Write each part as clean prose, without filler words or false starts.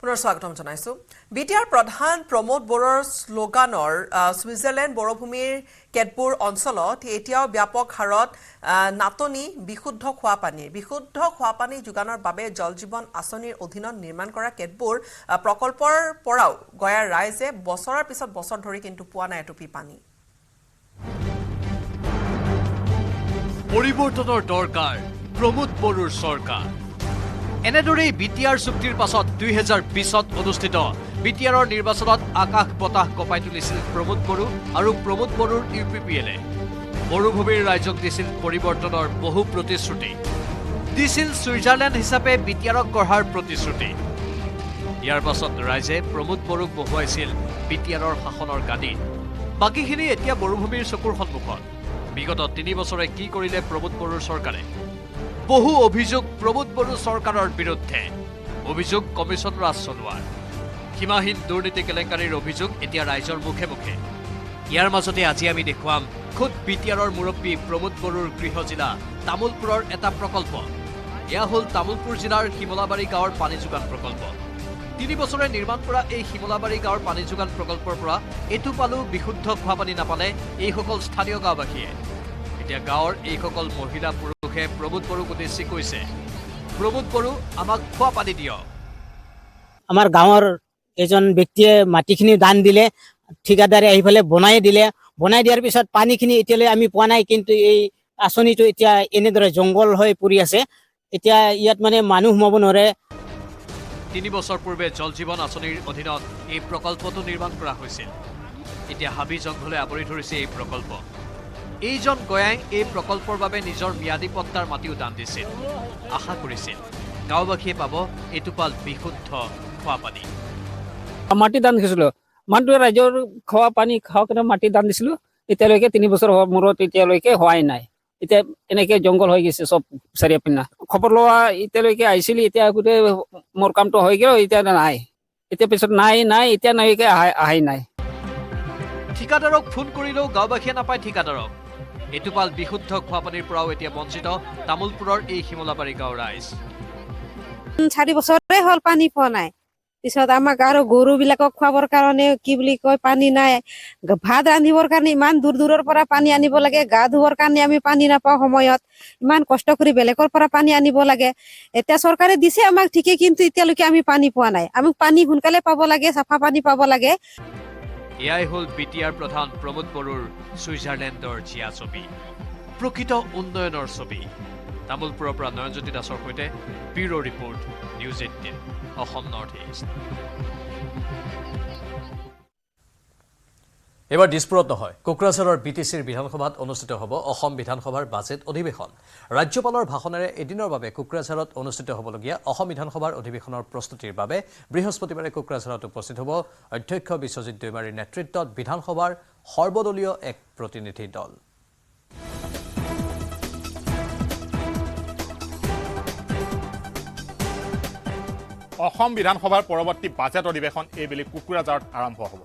পুনৰ স্বাগতম জনাইছো বিটিআৰ প্ৰধান প্ৰমোদ বড়োৰ স্লোগানৰ সুইজাৰলেণ্ড বড়োভূমিৰ কেতবোৰ অঞ্চলত এতিয়াও ব্যাপক হাৰত নাটনি বিশুদ্ধ খোৱাপানী যোগানৰ বাবে জল জীৱন আঁচনিৰ অধীনত নিৰ্মাণ কৰা কেতবোৰ প্ৰকল্পৰ পৰাও গয়াৰ ৰাইজে বছৰৰ পিছত বছৰ ধৰি কিন্তু পোৱা নাই এটুপি পানী পৰিৱৰ্তনৰ দৰকাৰ প্ৰমোদ বড়োৰ চৰকাৰ এনেদৰেই বিটিআৰ চুক্তিৰ পাছত 2020ত অনুষ্ঠিত বিটিআৰৰ নিৰ্বাচনত আকাশ বতাহ কপাই তুলিছিল প্ৰমোদ বড়ো আৰু প্ৰমোদ বড়োৰ ইউপিপিএলে বড়োভূমিৰ ৰাইজক দিছিল পৰিৱৰ্তনৰ বহু প্ৰতিশ্ৰুতি দিছিল সুইজাৰলেণ্ড হিচাপে বিটিআৰক গঢ়াৰ প্ৰতিশ্ৰুতি ইয়াৰ পাছত ৰাইজে প্ৰমোদ বড়োক বহুৱাইছিল বিটিআৰৰ শাসনৰ গাদীত বাকীখিনি এতিয়া বড়োভূমিৰ চকুৰ সন্মুখত বিগত 3 বছৰে কি কৰিলে প্ৰমোদ বড়োৰ চৰকাৰে বহু অভিযোগ প্ৰমোদ বড়ো চৰকাৰৰ বিৰুদ্ধে অভিযোগ কমিছন ৰাজ চলোৱাৰ সীমাহীন দুৰ্নীতি কেলেংকাৰীৰ অভিযোগ এতিয়া ৰাইজৰ মুখে মুখে ইয়াৰ মাজতে আজি আমি দেখুৱাম খুদ বিটিআৰৰ মুৰব্বী প্ৰমোদ বড়োৰ গৃহ জিলা তামুলপুৰৰ এটা প্ৰকল্প এয়া হ'ল তামুলপুৰ জিলাৰ হিমলাবাৰী গাঁৱৰ পানী যোগান প্ৰকল্প 3 বছৰে নিৰ্মাণ কৰা এই হিমলাবাৰী গাঁৱৰ পানী যোগান প্ৰকল্পৰ পৰা এটুপালো বিশুদ্ধ খোৱাপানী নাপালে এইসকল স্থানীয় গাঁওবাসীয়ে এতিয়া গাঁৱৰ এইসকল মহিলা পুৰুষে প্ৰমোদ বড়োক উদ্দেশ্যি কৈছে প্ৰমোদ বড়ো আমাক খোৱা পানী দিয়ক আমাৰ গাঁৱৰ এজন ব্যক্তিয়ে মাটিখিনি দান দিলে ঠিকাদাৰে আহি পেলাই বনাই দিয়াৰ পিছত পানীখিনি এতিয়ালৈ আমি পোৱা নাই কিন্তু এই আঁচনিটো এতিয়া এনেদৰে জংগল হৈ পৰি আছে এতিয়া ইয়াত মানে মানুহ সোমাব নোৱাৰে 3 বছৰ পূৰ্বে জল জীৱন আঁচনিৰ অধীনত এই প্ৰকল্পটো নিৰ্মাণ কৰা হৈছিল এতিয়া হাবি জংঘলে আৱৰি ধৰিছে এই প্ৰকল্প এইজন গয়াই এই প্ৰকল্পৰ বাবে নিজৰ ম্যাদী পট্টাৰ মাটিও দান দিছিল আশা কৰিছিল গাঁওবাসীয়ে পাব এটুপাল বিশুদ্ধ খোৱাপানী মাটি দান দিছিলোঁ মানুহটোৱে ৰাইজৰ খোৱা পানী খাওক মাটি দান দিছিলোঁ এতিয়ালৈকে 3 বছৰ হোৱাৰ মূৰত এতিয়ালৈকে হোৱাই নাই এতিয়া এনেকে জংঘল হৈ গৈছে চব চাৰিওপিনে খবৰ লোৱা এতিয়ালৈকে আহিছিল এতিয়া গোটেই মোৰ কামটো হৈ গ'ল এতিয়া নাই এতিয়া পিছত নাই এতিয়া নাইকে আহাই নাই ঠিকাদাৰক ফোন কৰিলেও গাঁওবাসীয়ে নাপায় ঠিকাদাৰক এটুপাল বিশুদ্ধ খোৱাপানীৰ পৰাও এতিয়া বঞ্চিত তামুলপুৰৰ এই হিমলাবাৰী গাঁৱৰ ৰাইজ 4 বছৰে হ'ল পানী পোৱা নাই পিছত আমাক আৰু গৰুবিলাকক খুৱাবৰ কাৰণে কি বুলি কয় পানী নাই ভাত ৰান্ধিবৰ কাৰণে ইমান দূৰৰ পৰা পানী আনিব লাগে গা ধুবৰ কাৰণে আমি পানী নাপাওঁ সময়ত ইমান কষ্ট কৰি বেলেগৰ পৰা পানী আনিব লাগে এতিয়া চৰকাৰে দিছে আমাক ঠিকেই কিন্তু এতিয়ালৈকে আমি পানী পোৱা নাই আমি পানী সোনকালে পাব লাগে চাফা পানী পাব লাগে এয়াই হ'ল বিটিআৰ প্ৰধান প্ৰমোদ বড়োৰ ছুইজাৰলেণ্ডৰ জিয়া ছবি প্ৰকৃত উন্নয়নৰ ছবি তামুলপুৰৰ পৰা নয়নজ্যোতি দাসৰ সৈতে ব্যুৰ' ৰিপৰ্ট নিউজ 18 অসম নৰ্থ ইষ্ট এবাৰ দিছপুৰত নহয় কোকৰাঝাৰৰ বিটিচিৰ বিধানসভাত অনুষ্ঠিত হ'ব অসম বিধানসভাৰ বাজেট অধিৱেশন ৰাজ্যপালৰ ভাষণেৰে এদিনৰ বাবে কোকৰাঝাৰত অনুষ্ঠিত হ'বলগীয়া অসম বিধানসভাৰ অধিৱেশনৰ প্ৰস্তুতিৰ বাবে বৃহস্পতিবাৰে কোকৰাঝাৰত উপস্থিত হ'ব অধ্যক্ষ বিশ্বজিৎ দৈমাৰীৰ নেতৃত্বত বিধানসভাৰ সৰ্বদলীয় এক প্ৰতিনিধি দল অসম বিধানসভাৰ পৰৱৰ্তী বাজেট অধিৱেশন এইবেলি কোকৰাঝাৰত আৰম্ভ হ'ব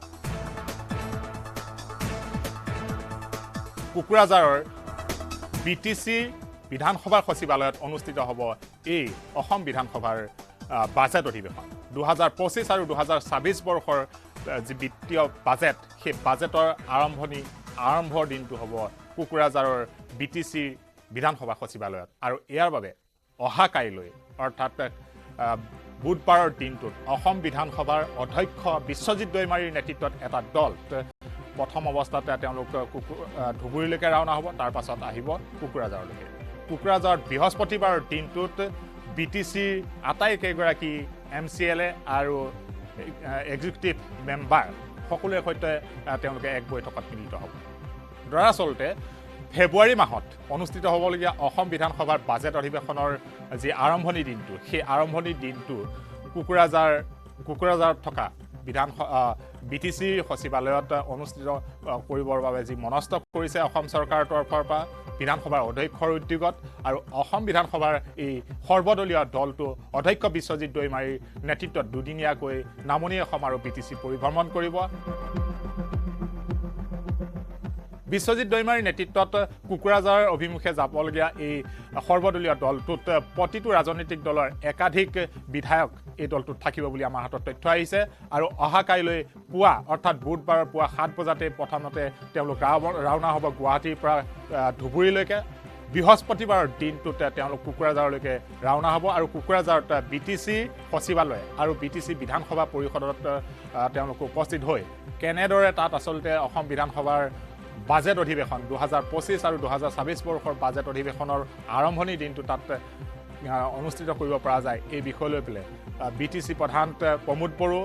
কোকৰাঝাৰৰ বিটিচি বিধানসভাৰ সচিবালয়ত অনুষ্ঠিত হ'ব এই অসম বিধানসভাৰ বাজেট অধিৱেশন 2025 আৰু 2026 বৰ্ষৰ যি বিত্তীয় বাজেট সেই বাজেটৰ আৰম্ভৰ দিনটো হ'ব কোকৰাঝাৰৰ বিটিচি বিধানসভা সচিবালয়ত আৰু ইয়াৰ বাবে অহা কাইলৈ অৰ্থাৎ বুধবাৰৰ দিনটোত অসম বিধানসভাৰ অধ্যক্ষ বিশ্বজিৎ দৈমাৰীৰ নেতৃত্বত এটা দল প্ৰথম অৱস্থাতে তেওঁলোক ধুবুৰীলৈকে ৰাওনা হ'ব তাৰ পাছত আহিব কোকৰাঝাৰলৈকে কোকৰাঝাৰত বৃহস্পতিবাৰৰ দিনটোত বিটিচিৰ আটাইকেইগৰাকী MCLA আৰু এক্সিকিউটিভ মেম্বাৰ সকলোৰে সৈতে তেওঁলোকে এক বৈঠকত মিলিত হ'ব দৰাচলতে ফেব্ৰুৱাৰী মাহত অনুষ্ঠিত হ'বলগীয়া অসম বিধানসভাৰ বাজেট অধিৱেশনৰ যি আৰম্ভণি দিনটো সেই আৰম্ভণি দিনটো কোকৰাঝাৰত থকা বিটিচিৰ সচিবালয়ত অনুষ্ঠিত কৰিবৰ বাবে যি মনস্থ কৰিছে অসম চৰকাৰৰ তৰফৰ পৰা বিধানসভাৰ অধ্যক্ষৰ উদ্যোগত আৰু অসম বিধানসভাৰ এই সৰ্বদলীয় দলটো অধ্যক্ষ বিশ্বজিৎ দৈমাৰীৰ নেতৃত্বত দুদিনীয়াকৈ নামনি অসম আৰু বিটিচি পৰিভ্ৰমণ কৰিব বিশ্বজিৎ দৈমাৰীৰ নেতৃত্বত কোকৰাঝাৰ অভিমুখে যাবলগীয়া এই সৰ্বদলীয় দলটোত প্ৰতিটো ৰাজনৈতিক দলৰ একাধিক বিধায়ক এই দলটোত থাকিব বুলি আমাৰ হাতত তথ্য আহিছে আৰু অহা কাইলৈ পুৱা অৰ্থাৎ বুধবাৰৰ পুৱা 7 বজাতে প্ৰথমতে তেওঁলোক ৰাওনা হ'ব গুৱাহাটীৰ পৰা ধুবুৰীলৈকে বৃহস্পতিবাৰৰ দিনটোত তেওঁলোক কোকৰাঝাৰলৈকে ৰাওনা হ'ব আৰু কোকৰাঝাৰত BTC সচিবালয় আৰু BTC বিধানসভা পৰিষদত তেওঁলোক উপস্থিত হৈ কেনেদৰে তাত আচলতে অসম বিধানসভাৰ বাজেট অধিৱেশন 2025 আৰু 2026 বৰ্ষৰ বাজেট অধিৱেশনৰ আৰম্ভণি দিনটো তাত অনুষ্ঠিত কৰিব পৰা যায় এই বিষয় লৈ পেলাই BTC প্ৰধান প্ৰমোদ বড়ো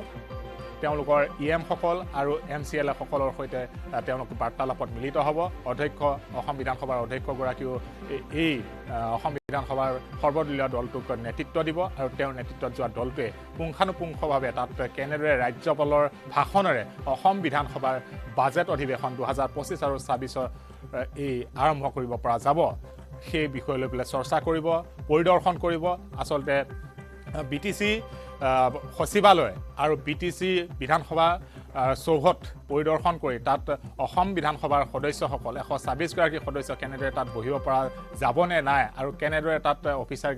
তেওঁলোকৰ EM সকল আৰু MCLA সকলৰ সৈতে তেওঁলোক বাৰ্তালাপত মিলিত হ'ব অধ্যক্ষ অসম বিধানসভাৰ অধ্যক্ষগৰাকীও এই অসম বিধানসভাৰ সৰ্বদলীয় দলটোক নেতৃত্ব দিব আৰু তেওঁৰ নেতৃত্বত যোৱা দলটোৱে পুংখানুপুংখভাৱে তাত কেনেদৰে ৰাজ্যপালৰ ভাষণেৰে অসম বিধানসভাৰ বাজেট অধিৱেশন 2025 আৰু 26 এই আৰম্ভ কৰিব পৰা যাব সেই বিষয় লৈ পেলাই চৰ্চা কৰিব পৰিদৰ্শন কৰিব আচলতে BTC সচিবালয় আৰু BTC বিধানসভা চৌহদ পৰিদৰ্শন কৰি তাত অসম বিধানসভাৰ সদস্যসকল 126 গৰাকী সদস্য কেনেদৰে তাত বহিব পৰা যাবনে নাই আৰু কেনেদৰে তাত অফিচাৰ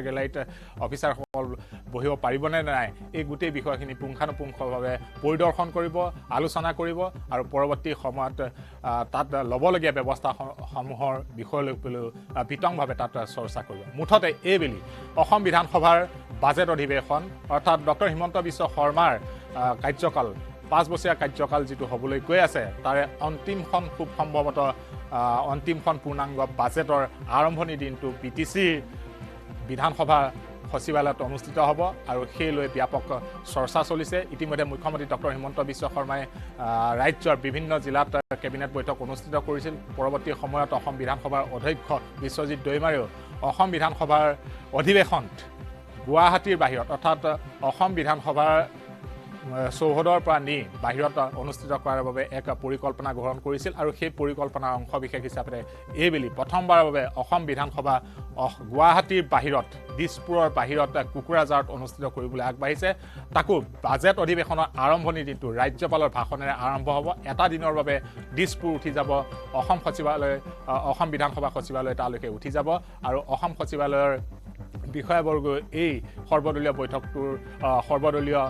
গেলাৰীত অফিচাৰসকল বহিব পাৰিবনে নাই এই গোটেই বিষয়খিনি পুংখানুপুংখভাৱে পৰিদৰ্শন কৰিব আলোচনা কৰিব আৰু পৰৱৰ্তী সময়ত তাত ল'বলগীয়া ব্যৱস্থাসমূহৰ বিষয় লৈ বিতংভাৱে তাত চৰ্চা কৰিব মুঠতে এইবেলি অসম বিধানসভাৰ বাজেট অধিৱেশন অৰ্থাৎ ডক্টৰ হিমন্ত বিশ্ব শৰ্মাৰ কাৰ্যকাল 5 বছৰীয়া কাৰ্যকাল যেটো হ'বলৈ গৈ আছে তাৰে অন্তিমখন খুব সম্ভৱত অন্তিমখন পূৰ্ণাংগ বাজেটৰ আৰম্ভণি দিনটো BTC বিধানসভা সচিবালয়ত অনুষ্ঠিত হ'ব আৰু সেই লৈ ব্যাপক চৰ্চা চলিছে ইতিমধ্যে মুখ্যমন্ত্ৰী ডক্টৰ হিমন্ত বিশ্ব শৰ্মাই ৰাজ্যৰ বিভিন্ন জিলাত কেবিনেট বৈঠক অনুষ্ঠিত কৰিছিল পৰৱৰ্তী সময়ত অসম বিধানসভাৰ অধ্যক্ষ বিশ্বজিৎ দৈমাৰীও অসম বিধানসভাৰ অধিৱেশন গুৱাহাটীৰ বাহিৰত অৰ্থাৎ অসম বিধানসভাৰ চৌহদৰ পৰা নি বাহিৰত অনুষ্ঠিত কৰাৰ বাবে এক পৰিকল্পনা গ্ৰহণ কৰিছিল আৰু সেই পৰিকল্পনাৰ অংশ বিশেষ হিচাপে এইবেলি প্ৰথমবাৰৰ বাবে অসম বিধানসভা গুৱাহাটীৰ বাহিৰত দিছপুৰৰ বাহিৰত কোকৰাঝাৰত অনুষ্ঠিত কৰিবলৈ আগবাঢ়িছে তাকো বাজেট অধিৱেশনৰ আৰম্ভণি দিনটো ৰাজ্যপালৰ ভাষণেৰে আৰম্ভ হ'ব এটা দিনৰ বাবে দিছপুৰ উঠি যাব অসম বিধানসভা সচিবালয় তালৈকে উঠি যাব আৰু অসম সচিবালয়ৰ বিষয়বৰ্গ এই সৰ্বদলীয় বৈঠকটোৰ সৰ্বদলীয়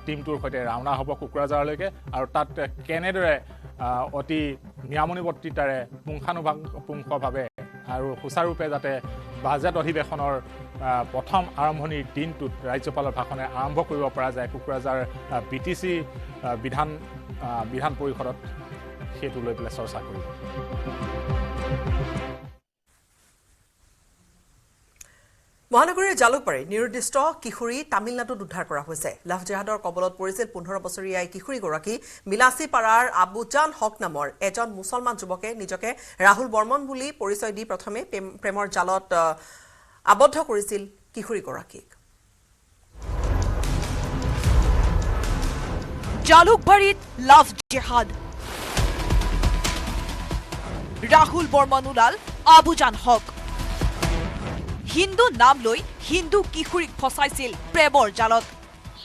টিমটোৰ সৈতে ৰাওনা হ'ব কোকৰাঝাৰলৈকে আৰু তাত কেনেদৰে অতি নিয়মানুৱৰ্তিতাৰে পুংখানুপুংখভাৱে আৰু সুচাৰুৰূপে যাতে বাজেট অধিৱেশনৰ প্ৰথম আৰম্ভণিৰ দিনটোত ৰাজ্যপালৰ ভাষণে আৰম্ভ কৰিব পৰা যায় কোকৰাঝাৰ BTC বিধান পৰিষদত সেইটো লৈ পেলাই চৰ্চা কৰিব মহানগৰীৰ জালুকবাৰীত নিৰুদ্দিষ্ট কিশোৰী তামিলনাডুত উদ্ধাৰ কৰা হৈছে লাভ জেহাদৰ কবলত পৰিছিল 15 বছৰীয়া এই কিশোৰীগৰাকী বিলাসীপাৰাৰ আবুজান হক নামৰ এজন মুছলমান যুৱকে নিজকে ৰাহুল বৰ্মন বুলি পৰিচয় দি প্ৰথমে প্ৰেমৰ জালত আবদ্ধ কৰিছিল কিশোৰীগৰাকীক জালুকবাৰীত লাভ জেহাদ ৰাহুল বৰ্মন ওলাল আবুজান হক হিন্দু নাম লৈ হিন্দু কিশোৰীক ফসাইছিল প্ৰেমৰ জালত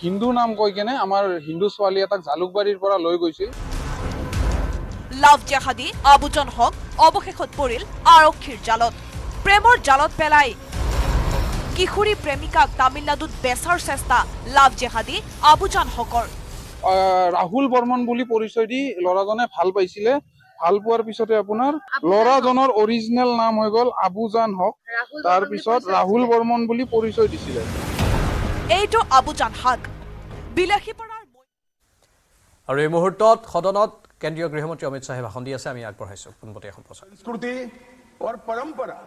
হিন্দু নাম কৈ কেনে আমাৰ হিন্দু ছোৱালী এটাক জালুকবাৰীৰ পৰা লৈ গৈছিল লাভ জেহাদী আবুজান হক অৱশেষত পৰিল আৰক্ষীৰ জালত প্ৰেমৰ জালত পেলাই কিশোৰী প্ৰেমিকাক তামিলনাডুত বেচাৰ চেষ্টা লাভ জেহাদী আবুজান হকৰ ৰাহুল বৰ্মন বুলি পৰিচয় দি ল'ৰাজনে ভাল পাইছিলে ভাল পোৱাৰ পিছতে আপোনাৰ ল'ৰাজনৰ অৰিজিনেল নাম হৈ গ'ল আবুজান হক তাৰ পিছত ৰাহুল বৰ্মন বুলি পৰিচয় দিছিলে এইটো আবুজান হক বিলাসীপাৰাৰ আৰু এই মুহূৰ্তত সদনত কেন্দ্ৰীয় গৃহমন্ত্ৰী অমিত শাহে ভাষণ দি আছে আমি আগবঢ়াইছো পোনপটীয়া সম্প্ৰচাৰ संस्कृति और परंपरा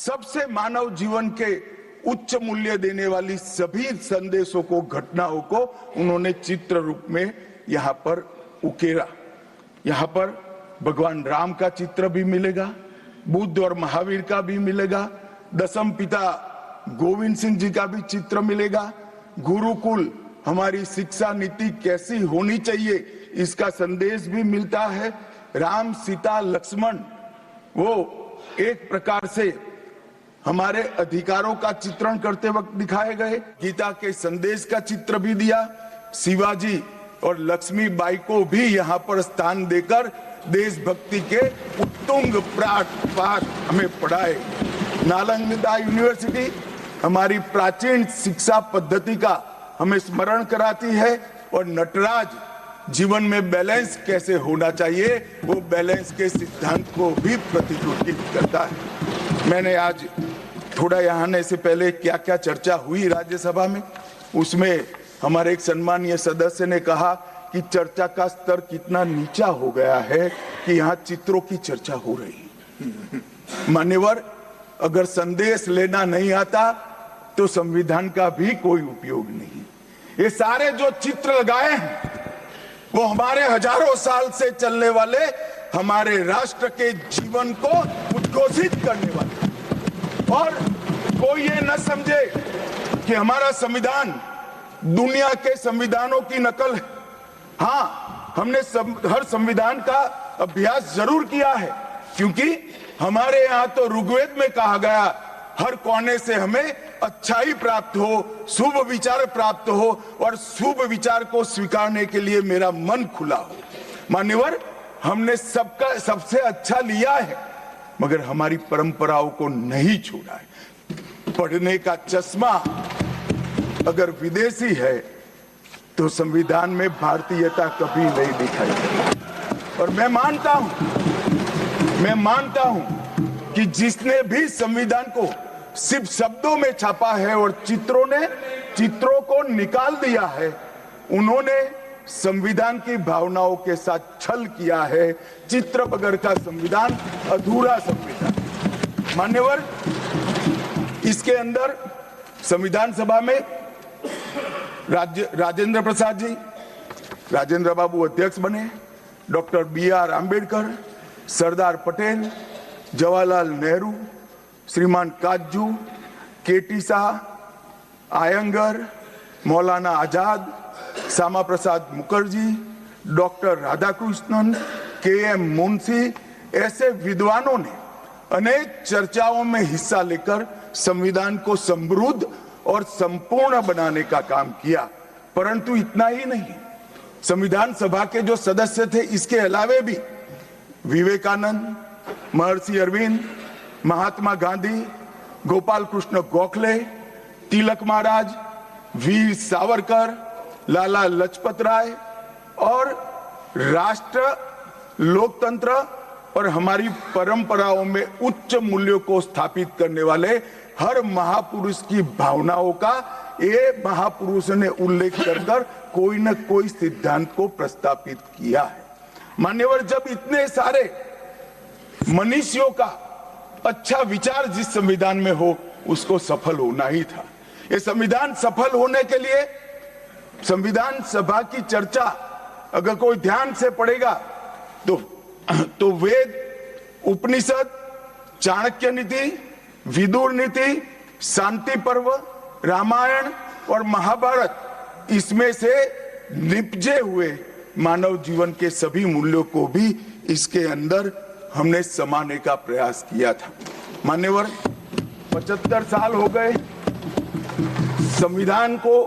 सबसे मानव जीवन के उच्च मूल्य देने वाली सभी संदेशों को घटनाओं को उन्होंने चित्र रूप में यहाँ पर उकेरा यहाँ पर भगवान राम का चित्र भी मिलेगा बुद्ध और महावीर का भी मिलेगा दशम पिता गोविंद सिंह जी का भी चित्र मिलेगा गुरुकुल हमारी शिक्षा नीति कैसी होनी चाहिए इसका संदेश भी मिलता है राम सीता लक्ष्मण वो एक प्रकार से हमारे अधिकारों का चित्रण करते वक्त दिखाए गए गीता के संदेश का चित्र भी दिया शिवाजी और लक्ष्मीबाई को भी यहाँ पर स्थान देकर देशभक्ति के उत्तुंग पाठ हमें पढ़ाए। नालंदा यूनिवर्सिटी हमारी प्राचीन शिक्षा पद्धति का हमें स्मरण कराती है और नटराज जीवन में बैलेंस कैसे होना चाहिए वो बैलेंस के सिद्धांत को भी प्रतिरूपित करता है। मैंने आज थोड़ा यहाँ आने से पहले क्या क्या चर्चा हुई राज्यसभा में, उसमें हमारे एक सम्मानीय सदस्य ने कहा कि चर्चा का स्तर कितना नीचा हो गया है कि यहाँ चित्रों की चर्चा हो रही है। मान्यवर, अगर संदेश लेना नहीं आता तो संविधान का भी कोई उपयोग नहीं। ये सारे जो चित्र लगाए हैं वो हमारे हजारों साल से चलने वाले हमारे राष्ट्र के जीवन को उद्घोषित करने वाले। और कोई ये न समझे कि हमारा संविधान दुनिया के संविधानों की नकल है। हाँ, हमने हर संविधान का अभ्यास जरूर किया है, क्योंकि हमारे यहाँ तो ऋग्वेद में कहा गया हर कोने से हमें अच्छाई प्राप्त हो, शुभ विचार प्राप्त हो और शुभ विचार को स्वीकारने के लिए मेरा मन खुला हो। मान्यवर, हमने सबसे अच्छा लिया है, मगर हमारी परंपराओं को नहीं छोड़ा है। पढ़ने का चश्मा अगर विदेशी है तो संविधान में भारतीयता कभी नहीं दिखाई देती। और मैं मानता हूं कि जिसने भी संविधान को सिर्फ शब्दों में छापा है और चित्रों को निकाल दिया है, उन्होंने संविधान की भावनाओं के साथ छल किया है। चित्र बगैर का संविधान अधूरा संविधान। मान्यवर, इसके अंदर संविधान सभा में राजेंद्र प्रसाद जी, राजेंद्र बाबू अध्यक्ष बने, डॉक्टर BR आंबेडकर, सरदार पटेल, जवाहरलाल नेहरू, श्रीमान काजू, KT Shah, Iyengar, Maulana Azad, Shyama Prasad Mukherjee, doctor Radhakrishnan, KM Munshi, ऐसे विद्वानों ने अनेक चर्चाओं में हिस्सा लेकर संविधान को समृद्ध और संपूर्ण बनाने का काम किया। परंतु इतना ही नहीं, संविधान सभा के जो सदस्य थे, इसके अलावे भी विवेकानंद, महर्षि अरविंद, महात्मा गांधी, गोपाल कृष्ण गोखले, तिलक महाराज, वीर सावरकर, लाला लजपत राय और राष्ट्र, लोकतंत्र और हमारी परंपराओं में उच्च मूल्यों को स्थापित करने वाले हर महापुरुष की भावनाओं का ये महापुरुष ने उल्लेख कर कोई न कोई सिद्धांत को प्रस्तापित किया है। मान्यवर, जब इतने सारे मनुष्यों का अच्छा विचार जिस संविधान में हो, उसको सफल होना ही था। ये संविधान सफल होने के लिए संविधान सभा की चर्चा अगर कोई ध्यान से पढ़ेगा तो वेद, उपनिषद, चाणक्य नीति, विदुर नीति, शांति पर्व, रामायण और महाभारत, इसमें से निपजे हुए मानव जीवन के सभी मूल्यों को भी इसके अंदर हमने समाने का प्रयास किया था। मान्यवर, 75 साल हो गए संविधान को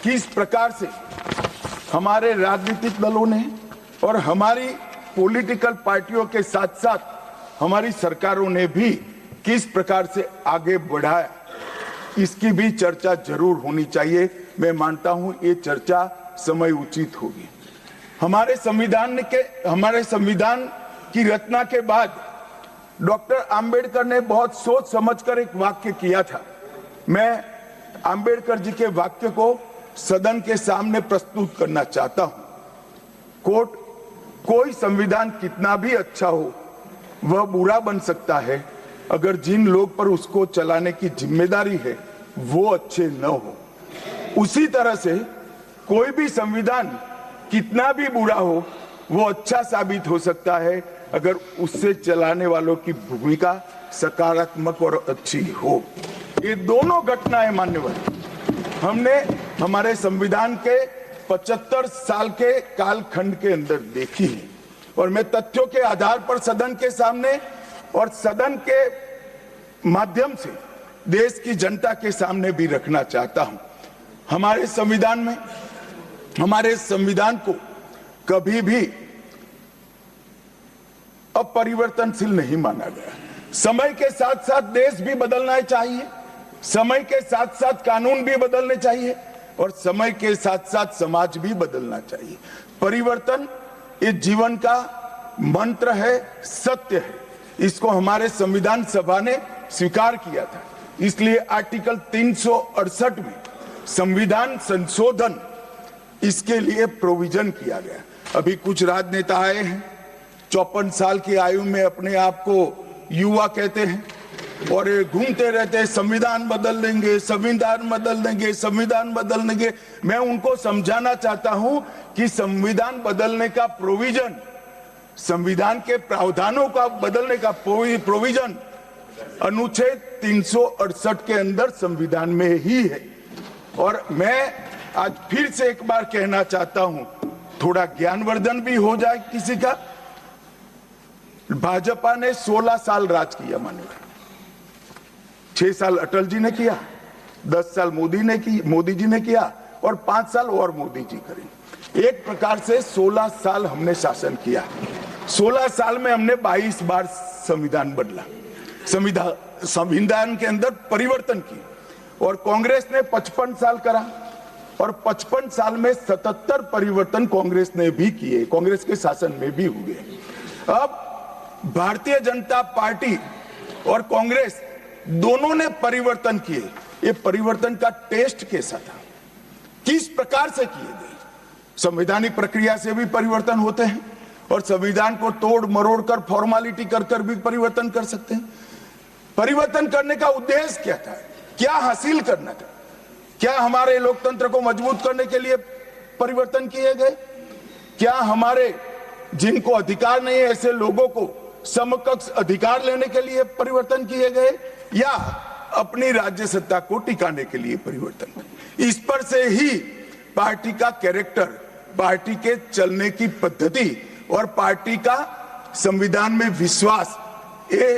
किस प्रकार से हमारे राजनीतिक दलों ने और हमारी पॉलिटिकल पार्टियों के साथ साथ हमारी सरकारों ने भी किस प्रकार से आगे बढ़ाया, इसकी भी चर्चा जरूर होनी चाहिए। मैं मानता हूं ये चर्चा समय उचित होगी। हमारे संविधान की रचना के बाद डॉक्टर आंबेडकर ने बहुत सोच समझकर एक वाक्य किया था। मैं आंबेडकर जी के वाक्य को सदन के सामने प्रस्तुत करना चाहता हूं। कोट, कोई संविधान कितना भी अच्छा हो वह बुरा बन सकता है अगर जिन लोग पर उसको चलाने की जिम्मेदारी है वो अच्छे न हो। उसी तरह से कोई भी संविधान कितना भी बुरा हो वो अच्छा साबित हो सकता है अगर उससे चलाने वालों की भूमिका सकारात्मक और अच्छी हो। ये दोनों घटनाएं मान्यवर हमने हमारे संविधान के 75 साल के कालखंड के अंदर देखी है और मैं तथ्यों के आधार पर सदन के सामने और सदन के माध्यम से देश की जनता के सामने भी रखना चाहता हूं। हमारे संविधान को कभी भी अपरिवर्तनशील नहीं माना गया। समय के साथ साथ देश भी बदलना चाहिए, समय के साथ साथ कानून भी बदलने चाहिए और समय के साथ साथ समाज भी बदलना चाहिए। परिवर्तन ये जीवन का मंत्र है, सत्य है। इसको हमारे संविधान सभा ने स्वीकार किया था। इसलिए आर्टिकल 368 में संविधान संशोधन इसके लिए प्रोविजन किया गया। अभी कुछ राजनेता आए हैं, 54 साल की आयु में अपने आप को युवा कहते हैं और ये घूमते रहते हैं, संविधान बदल देंगे, संविधान बदल देंगे, संविधान बदल देंगे। मैं उनको समझाना चाहता हूं कि संविधान बदलने का प्रोविजन, संविधान के प्रावधानों का बदलने का प्रोविजन अनुच्छेद 368 के अंदर संविधान में ही है। और मैं आज फिर से एक बार कहना चाहता हूं, थोड़ा ज्ञानवर्धन भी हो जाए किसी का। भाजपा ने 16 साल राज किया, मान्यवर 6 साल अटल जी ने किया, 10 साल मोदी जी ने किया और 5 साल और मोदी जी करेंगे। एक प्रकार से 16 साल हमने शासन किया। 16 साल में हमने 22 बार संविधान बदला, संविधान के अंदर परिवर्तन की। और कांग्रेस ने 55 साल करा और 55 साल में 77 परिवर्तन कांग्रेस ने भी किए, कांग्रेस के शासन में भी हुए। अब भारतीय जनता पार्टी और कांग्रेस दोनों ने परिवर्तन किए। ये परिवर्तन का टेस्ट कैसा था, किस प्रकार से किए गए? संवैधानिक प्रक्रिया से भी परिवर्तन होते हैं और संविधान को तोड़ मरोड़ कर, फॉर्मेलिटी कर भी परिवर्तन कर सकते हैं। परिवर्तन करने का उद्देश्य क्या था, क्या हासिल करना था? क्या हमारे लोकतंत्र को मजबूत करने के लिए परिवर्तन किए गए? क्या हमारे जिनको अधिकार नहीं है ऐसे लोगों को समकक्ष अधिकार लेने के लिए परिवर्तन किए गए, या अपनी राज्य सत्ता को टिकाने के लिए परिवर्तन? इस पर से ही पार्टी का कैरेक्टर, पार्टी के चलने की पद्धति और पार्टी का संविधान में विश्वास, ये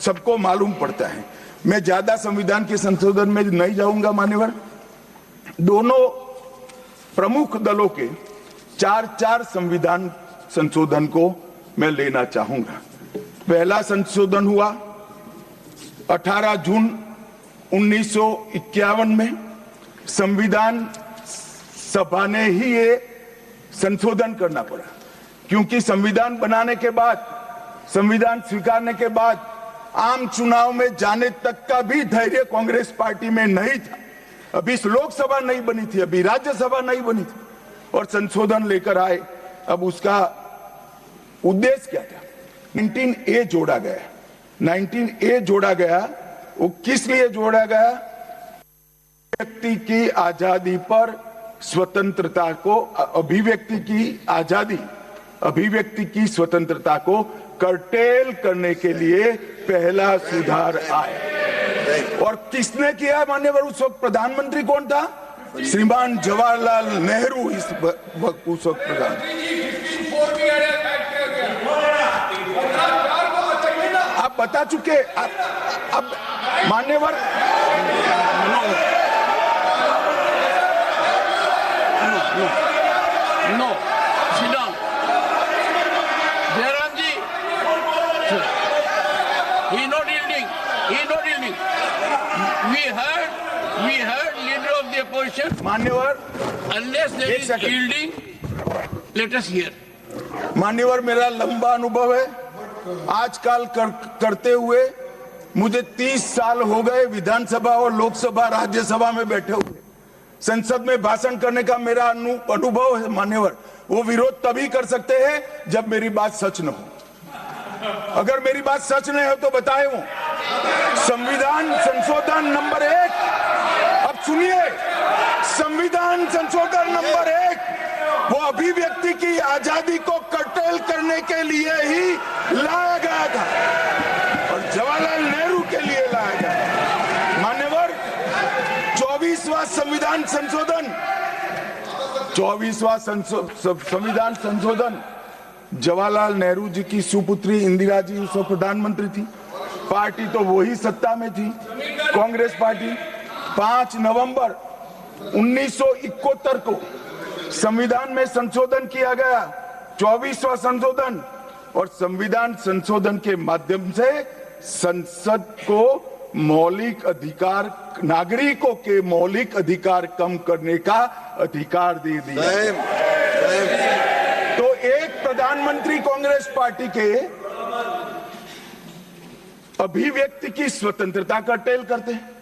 सबको मालूम पड़ता है। मैं ज्यादा संविधान के संशोधन में नहीं जाऊंगा मान्यवर। दोनों प्रमुख दलों के 4 संविधान संशोधन को मैं लेना चाहूंगा। पहला संशोधन हुआ 18 जून 1951 में। संविधान सभा ने ही ये संशोधन करना पड़ा, क्योंकि संविधान बनाने के बाद, संविधान स्वीकारने के बाद आम चुनाव में जाने तक का भी धैर्य कांग्रेस पार्टी में नहीं था। अभी लोकसभा नहीं बनी थी, अभी राज्यसभा नहीं बनी थी और संशोधन लेकर आए। अब उसका उद्देश्य क्या था? 19A जोड़ा गया। 19A जोड़ा गया, वो किस लिए जोड़ा गया? व्यक्ति की आजादी पर स्वतंत्रता को, अभिव्यक्ति की आजादी, अभिव्यक्ति की स्वतंत्रता को कर्टेल करने के लिए पहला सुधार आया। और किसने किया मान्यवर? उस वक्त प्रधानमंत्री कौन था? श्रीमान जवाहरलाल नेहरू इस वक्त उस वक्त प्रधान। आप बता चुके। अब मान्यवर No, sit down. Jairamji, he not yielding. He not yielding. We heard leader of the opposition. मान्यवर, Unless there is yielding, let us hear. मान्यवर, मेरा लंबा अनुभव है। आजकल करते हुए मुझे 30 साल हो गए विधानसभा और लोकसभा राज्यसभा में बैठे हुए। संसद में भाषण करने का मेरा अनुभव है मान्यवर। वो विरोध तभी कर सकते हैं जब मेरी बात सच न हो। अगर मेरी बात सच नहीं हो तो बताए वो। संविधान संशोधन नंबर 1, अब सुनिए, संविधान संशोधन नंबर 1 वो अभिव्यक्ति की आजादी को कर्टेल करने के लिए ही लाया गया था और जवाहरलाल नेहरू के लिए लाया गया। मान्यवर, 24वां संविधान संशोधन, 24वां संविधान संशोधन जवाहरलाल नेहरू जी की सुपुत्री इंदिरा जी उस वक्त प्रधानमंत्री थी। पार्टी तो वही सत्ता में थी, कांग्रेस पार्टी। 5 नवंबर 1971 को संविधान में संशोधन किया गया, 24वां संशोधन। और संविधान संशोधन के माध्यम से संसद को मौलिक अधिकार, नागरिकों के मौलिक अधिकार कम करने का अधिकार दे दिया। तो एक प्रधानमंत्री कांग्रेस पार्टी के अभिव्यक्ति की स्वतंत्रता का टेल करते हैं।